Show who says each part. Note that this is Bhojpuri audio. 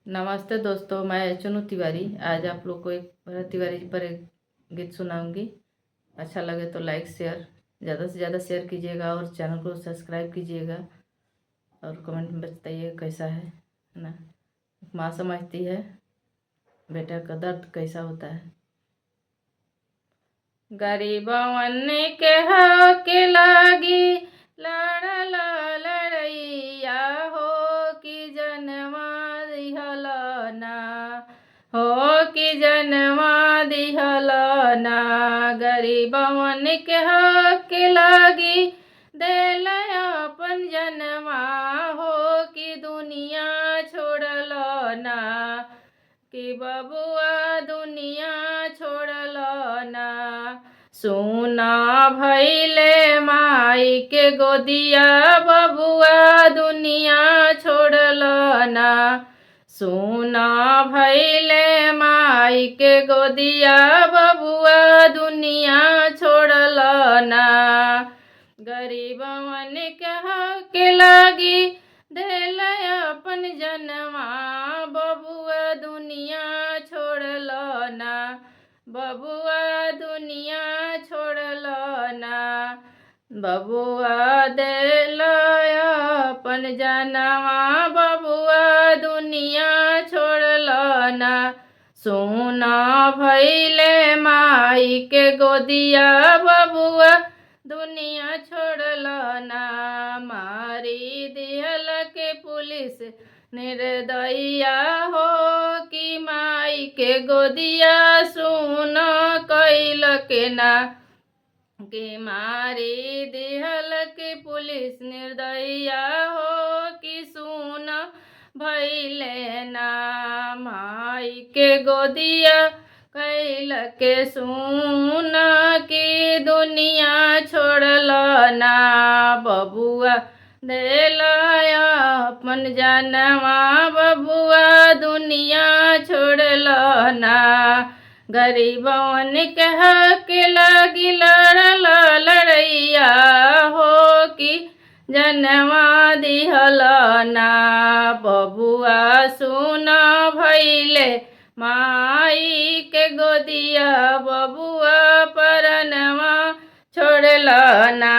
Speaker 1: नमस्ते दोस्तों, मैं चुनू तिवारी। आज आप लोग को एक भरत तिवारी जी पर एक गीत सुनाऊंगी। अच्छा लगे तो लाइक शेयर ज़्यादा से ज़्यादा शेयर कीजिएगा और चैनल को सब्सक्राइब कीजिएगा और कमेंट में बताइए कैसा है ना। माँ समझती है बेटा का दर्द कैसा होता है। गरीबवन के हक लागी लड़ल लड़ैया हो कि जनवा दिहलना हो कि जनवा दिहलना। गरीबवन के हक लागी देल अपन जनवा हो कि दुनिया छोड़लना कि बबुआ दुनिया छोड़लना। सुना भैले माई के गोदिया बबुआ दुनिया छोड़लना। सुना भैले माई के गोदिया बबुआ दुनिया छोड़लना। गरीबवन के हक लागी देल अपन जनवा बबुआ दुनिया छोड़लना। बबुआ दुनिया छोड़लना। बबुआ देल अपन जनवा बबुआ दुनिया छोड़लना। सुना भैले माई के गोदिया बबुआ दुनिया छोड़लना। मारी दिहल के पुलिस निर्दया हो कि माई के गोदिया सुन कैल के ना। कि मारी दिहल के पुलिस निर्दया हो कि सुन भैले ना। माई के गोदिया कैल के सुन की दुनिया छोड़लना। बबुआ देल अपन जनवा बबुआ दुनिया छोड़लना। गरीबवन के हक लागी लड़ल लड़ैया हो कि जनवा दिहलना। बबुआ सुन भैले माई के गोदिया बबुआ परनवा छोड़लना।